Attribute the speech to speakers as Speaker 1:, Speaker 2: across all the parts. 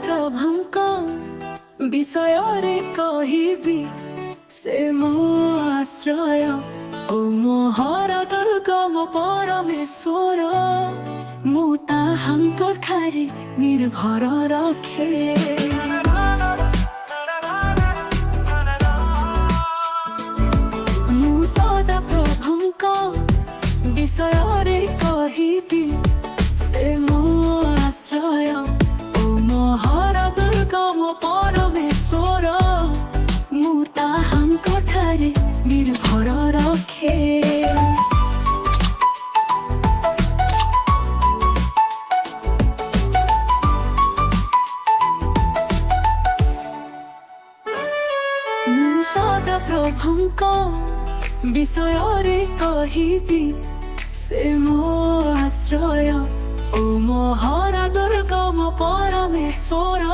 Speaker 1: ପ୍ରଭୁଙ୍କ ବିଷୟରେ କହିବି, ସେ ମୋ ଆଶ୍ରୟ ଓ ମୋହର ଦୁର୍ଗ, ମୋ ପରମେଶ୍ୱର। ମୁଁ ତାହାଙ୍କ ଠାରେ ନିର୍ଭର ରଖେ। ମୁଁ ସଦା ପ୍ରଭୁଙ୍କ ବିଷୟରେ କହିବି, ସେ ମୋ ଆଶ୍ରୟ ଓ ମୋହର ଦୁର୍ଗ, ମୋ ପରମେଶ୍ୱର। ମୁଁ ତାହାଙ୍କ ଠାରେ ନିର୍ଭର ରଖେ। ମୁଁ ସଦା ପ୍ରଭୁଙ୍କ ବିଷୟରେ କହିବି, ସେ ମୋ ଆଶ୍ରୟ ଓ ମୋହର ଦୁର୍ଗ, ମୋ ପରମେଶ୍ୱର।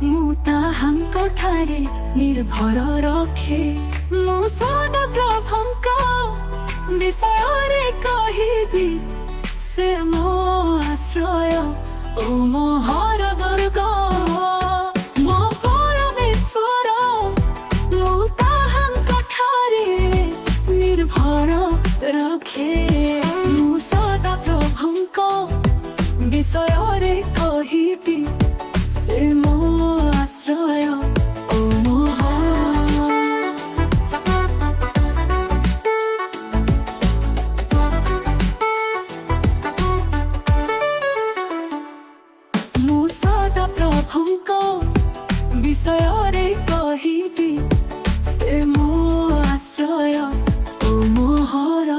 Speaker 1: ମୁଁ ତାହାଙ୍କ ଠାରେ ନିର୍ଭର ରଖେ। ମୁଁ ସଦା ପ୍ରଭୁଙ୍କ ବିଷୟରେ କହିବି, ସେ ମୋ ଆଶ୍ରୟ ଓ ମୋହର ଦୁର୍ଗ, ମୋ ପରମେଶ୍ୱର। ମୁଁ ତାହାଙ୍କ ଠାରେ ନିର୍ଭର ରଖେ। ମୁଁ ସଦା ପ୍ରଭୁଙ୍କ ବିଷୟରେ କହିବି, ସେ ମୋ ଆଶ୍ରୟ ଓ ମୁଁ ସଦା ପ୍ରଭୁଙ୍କ ବିଷୟରେ କହିବି, ସେ ମୋ ଆଶ୍ରୟ ଓ ମୋହର।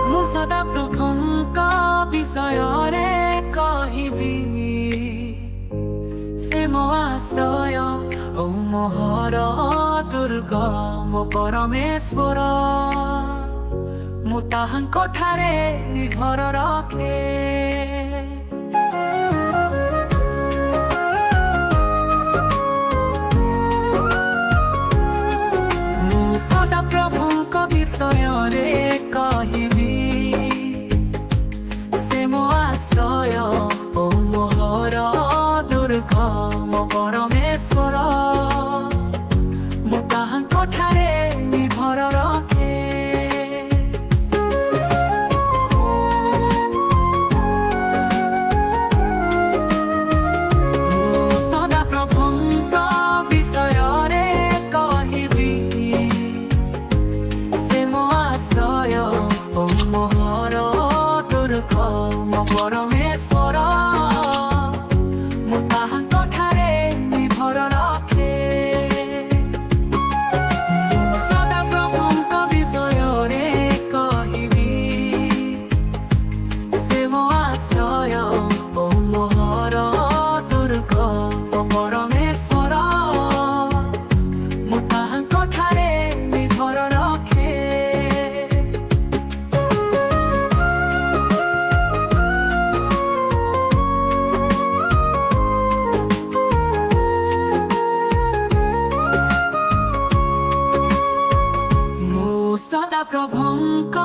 Speaker 1: ମୁଁ ସଦା ପ୍ରଭୁଙ୍କ ବିଷୟରେ କହିବି, ସେ ମୋ ଆଶ୍ରୟ ଓ ମୋହର ଦୁର୍ଗ, ମୋ ପରମେଶ୍ୱର। ମୁଁ ତାହାଙ୍କ ଠାରେ ନିର୍ଭର ରଖେ। ମୁଁ ସଦା ପ୍ରଭୁଙ୍କ ବିଷୟରେ କହିବି, ସେ ମୋ ଆଶ୍ରୟ ଓ ମୋହର ଦୁର୍ଗ, ମୋ ପରମେଶ୍ୱର। ମୁଁ ତାହାଙ୍କ ଠାରେ ନିର୍ଭର ରଖେ। ମୁଁ ସଦା ପ୍ରଭୁଙ୍କ ବିଷୟରେ କହିବି, ସେ ମୋ ଆଶ୍ରୟ ଓ ମୋହର ଦୁର୍ଗ, ମୋ ପରମେଶ୍ୱର। ମୁଁ ତାହାଙ୍କ ଠାରେ ନିର୍ଭର ରଖେ। ମୁଁ ସଦା ପ୍ରଭୁଙ୍କ ବିଷୟରେ କହିବି, ସେ ମୋ ଆଶ୍ରୟ ଓ ମୋହର ଦୁର୍ଗ, ମୋ ପରମେଶ୍ୱର। ମୁଁ ତାହାଙ୍କ ଠାରେ ନିର୍ଭର ରଖେ। ମୁଁ ସଦା ପ୍ରଭୁଙ୍କ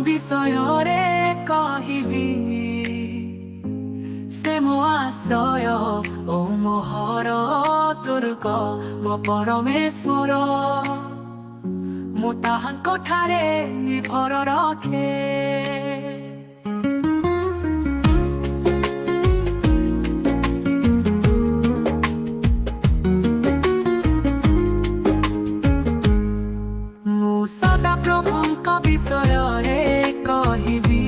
Speaker 1: ବିଷୟରେ କହିବି, ସେ ମୋ ଆଶ୍ରୟ ଓ ମୋହର ଦୁର୍ଗ, ମୋ ପରମେଶ୍ୱର। ମୁଁ ତାହାଙ୍କ ଠାରେ ନିର୍ଭର ରଖେ। ମୁଁ ସଦା ପ୍ରଭୁଙ୍କ ବିଷୟରେ କହିବି,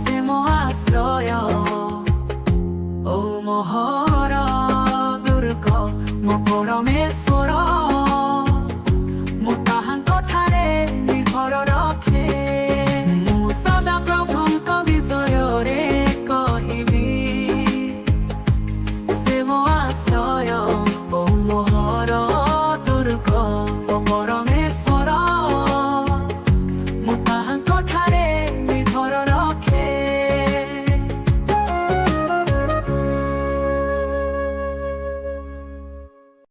Speaker 1: ସେ ମୋ ଆଶ୍ରୟ ଓ ମୋହର ଦୁର୍ଗ, ମୋ ପରମେଶ୍ୱର। ମୁଁ ତାହାଙ୍କ ଠାରେ ନିର୍ଭର ରଖେ। ମୁଁ ସଦା ପ୍ରଭୁଙ୍କ ବିଷୟରେ କହିବି, ସେ ମୋ